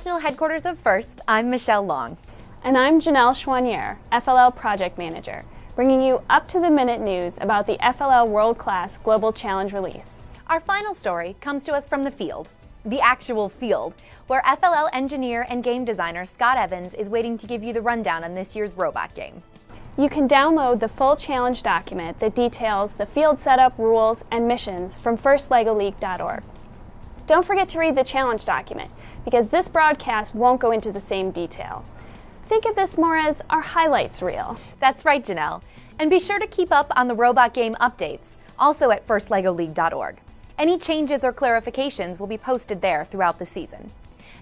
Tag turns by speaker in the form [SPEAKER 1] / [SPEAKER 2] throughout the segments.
[SPEAKER 1] national headquarters of FIRST, I'm Michelle Long.
[SPEAKER 2] And I'm Janelle Chouanier, FLL Project Manager, bringing you up-to-the-minute news about the FLL World Class Global Challenge release.
[SPEAKER 1] Our final story comes to us from the field, the actual field, where FLL engineer and game designer Scott Evans is waiting to give you the rundown on this year's robot game.
[SPEAKER 2] You can download the full challenge document that details the field setup, rules, and missions from firstlegoleague.org. Don't forget to read the challenge document, because this broadcast won't go into the same detail. Think of this more as our highlights reel.
[SPEAKER 1] That's right, Janelle. And be sure to keep up on the robot game updates, also at firstlegoleague.org. Any changes or clarifications will be posted there throughout the season.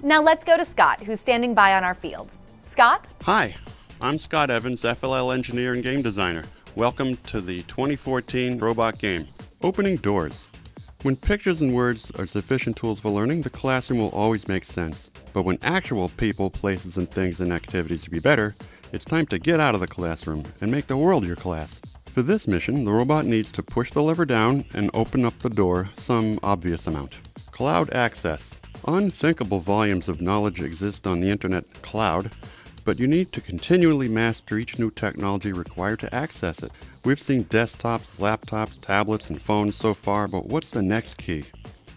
[SPEAKER 1] Now let's go to Scott, who's standing by on our field. Scott?
[SPEAKER 3] Hi, I'm Scott Evans, FLL engineer and game designer. Welcome to the 2014 robot game, Opening Doors. When pictures and words are sufficient tools for learning, the classroom will always make sense. But when actual people, places, and things and activities to be better, it's time to get out of the classroom and make the world your class. For this mission, the robot needs to push the lever down and open up the door some obvious amount. Cloud access. Unthinkable volumes of knowledge exist on the internet cloud, but you need to continually master each new technology required to access it. We've seen desktops, laptops, tablets, and phones so far, but what's the next key?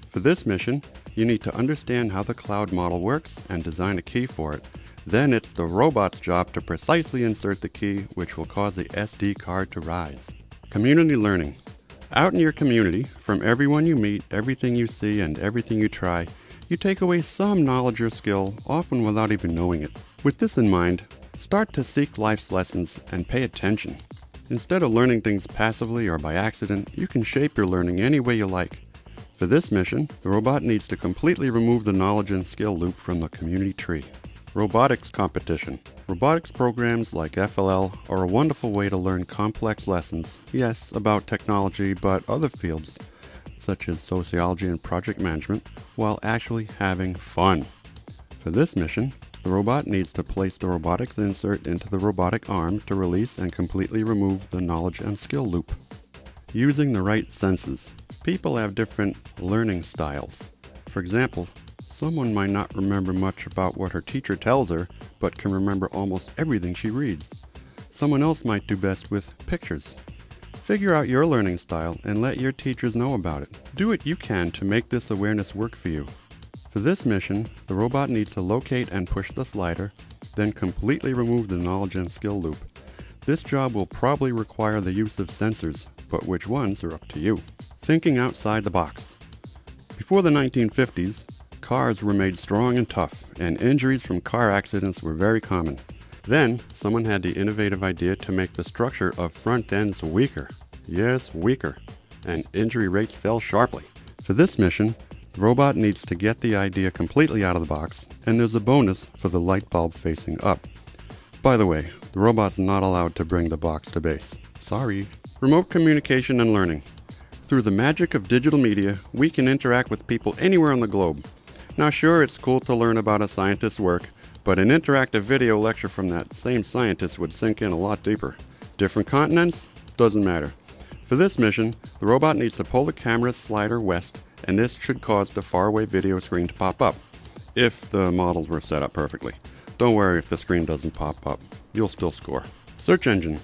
[SPEAKER 3] For this mission, you need to understand how the cloud model works and design a key for it. Then it's the robot's job to precisely insert the key, which will cause the SD card to rise. Community learning. Out in your community, from everyone you meet, everything you see, and everything you try, you take away some knowledge or skill, often without even knowing it. With this in mind, start to seek life's lessons and pay attention. Instead of learning things passively or by accident, you can shape your learning any way you like. For this mission, the robot needs to completely remove the knowledge and skill loop from the community tree. Robotics competition. Robotics programs like FLL are a wonderful way to learn complex lessons, yes, about technology, but other fields, such as sociology and project management, while actually having fun. For this mission, the robot needs to place the robotics insert into the robotic arm to release and completely remove the knowledge and skill loop. Using the right senses. People have different learning styles. For example, someone might not remember much about what her teacher tells her, but can remember almost everything she reads. Someone else might do best with pictures. Figure out your learning style and let your teachers know about it. Do what you can to make this awareness work for you. For this mission, the robot needs to locate and push the slider, then completely remove the knowledge and skill loop. This job will probably require the use of sensors, but which ones are up to you. Thinking outside the box. Before the 1950s, cars were made strong and tough, and injuries from car accidents were very common. Then, someone had the innovative idea to make the structure of front ends weaker. Yes, weaker. And injury rates fell sharply. For this mission, the robot needs to get the idea completely out of the box, and there's a bonus for the light bulb facing up. By the way, the robot's not allowed to bring the box to base. Sorry. Remote communication and learning. Through the magic of digital media, we can interact with people anywhere on the globe. Now sure, it's cool to learn about a scientist's work, but an interactive video lecture from that same scientist would sink in a lot deeper. Different continents? Doesn't matter. For this mission, the robot needs to pull the camera's slider west, and this should cause the faraway video screen to pop up, if the models were set up perfectly. Don't worry if the screen doesn't pop up. You'll still score. Search engine.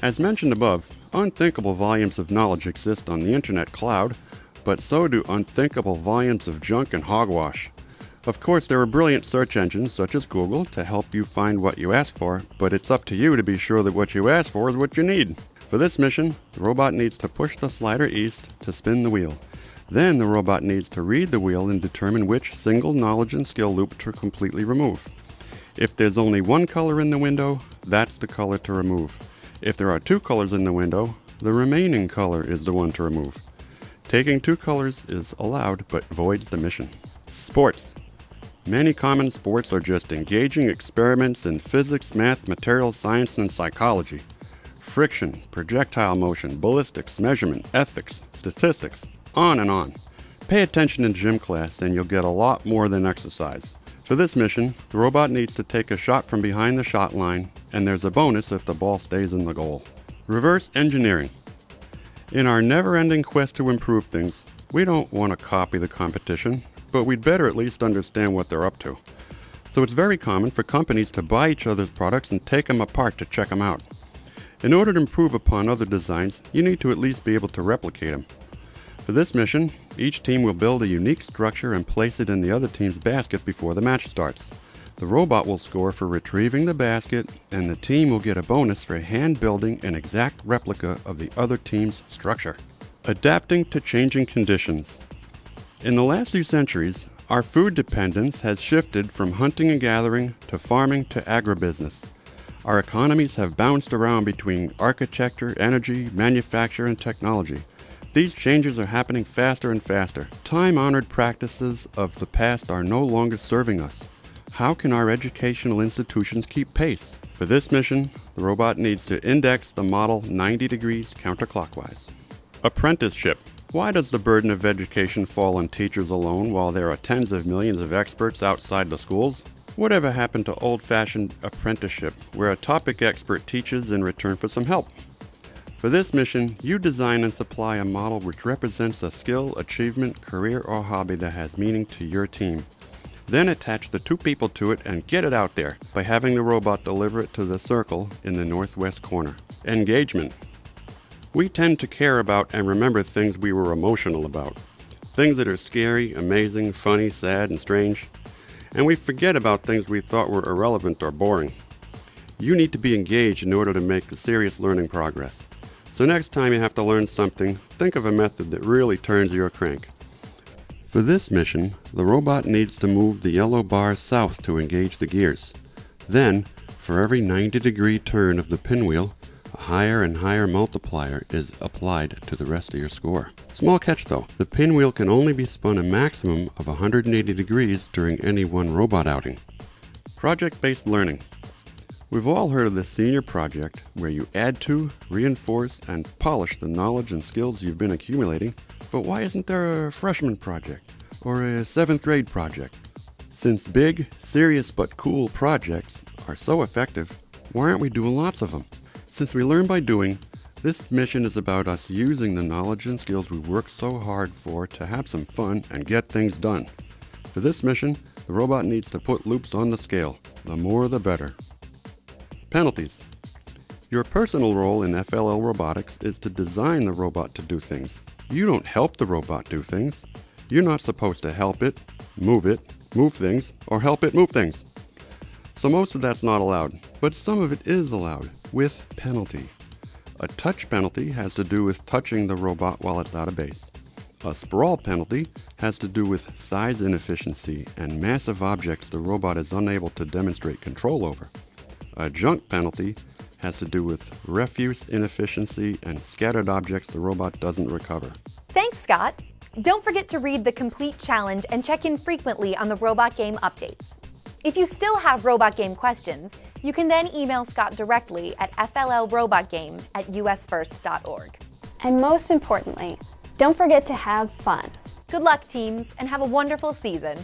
[SPEAKER 3] As mentioned above, unthinkable volumes of knowledge exist on the internet cloud, but so do unthinkable volumes of junk and hogwash. Of course, there are brilliant search engines such as Google to help you find what you ask for, but it's up to you to be sure that what you ask for is what you need. For this mission, the robot needs to push the slider east to spin the wheel. Then the robot needs to read the wheel and determine which single knowledge and skill loop to completely remove. If there's only one color in the window, that's the color to remove. If there are two colors in the window, the remaining color is the one to remove. Taking two colors is allowed, but voids the mission. Sports. Many common sports are just engaging experiments in physics, math, material science, and psychology. Friction, projectile motion, ballistics, measurement, ethics, statistics, on and on. Pay attention in gym class and you'll get a lot more than exercise. For this mission, the robot needs to take a shot from behind the shot line, and there's a bonus if the ball stays in the goal. Reverse engineering. In our never-ending quest to improve things, we don't want to copy the competition, but we'd better at least understand what they're up to. So it's very common for companies to buy each other's products and take them apart to check them out. In order to improve upon other designs, you need to at least be able to replicate them. For this mission, each team will build a unique structure and place it in the other team's basket before the match starts. The robot will score for retrieving the basket, and the team will get a bonus for hand-building an exact replica of the other team's structure. Adapting to changing conditions. In the last few centuries, our food dependence has shifted from hunting and gathering to farming to agribusiness. Our economies have bounced around between architecture, energy, manufacture, and technology. These changes are happening faster and faster. Time-honored practices of the past are no longer serving us. How can our educational institutions keep pace? For this mission, the robot needs to index the model 90 degrees counterclockwise. Apprenticeship. Why does the burden of education fall on teachers alone while there are tens of millions of experts outside the schools? Whatever happened to old-fashioned apprenticeship, where a topic expert teaches in return for some help? For this mission, you design and supply a model which represents a skill, achievement, career, or hobby that has meaning to your team. Then attach the two people to it and get it out there by having the robot deliver it to the circle in the northwest corner. Engagement. We tend to care about and remember things we were emotional about. Things that are scary, amazing, funny, sad, and strange. And we forget about things we thought were irrelevant or boring. You need to be engaged in order to make serious learning progress. So next time you have to learn something, think of a method that really turns your crank. For this mission, the robot needs to move the yellow bar south to engage the gears. Then, for every 90-degree turn of the pinwheel, a higher and higher multiplier is applied to the rest of your score. Small catch though, the pinwheel can only be spun a maximum of 180 degrees during any one robot outing. Project-based learning. We've all heard of the senior project, where you add to, reinforce, and polish the knowledge and skills you've been accumulating. But why isn't there a freshman project or a 7th grade project? Since big, serious but cool projects are so effective, why aren't we doing lots of them? Since we learn by doing, this mission is about us using the knowledge and skills we worked so hard for to have some fun and get things done. For this mission, the robot needs to put loops on the scale. The more the better. Penalties. Your personal role in FLL robotics is to design the robot to do things. You don't help the robot do things. You're not supposed to help it, move things, or help it move things. So most of that's not allowed, but some of it is allowed, with penalty. A touch penalty has to do with touching the robot while it's out of base. A sprawl penalty has to do with size inefficiency and massive objects the robot is unable to demonstrate control over. A junk penalty has to do with refuse inefficiency and scattered objects the robot doesn't recover.
[SPEAKER 1] Thanks, Scott. Don't forget to read the complete challenge and check in frequently on the Robot Game updates. If you still have Robot Game questions, you can then email Scott directly at fllrobotgame@usfirst.org.
[SPEAKER 2] And most importantly, don't forget to have fun.
[SPEAKER 1] Good luck, teams, and have a wonderful season.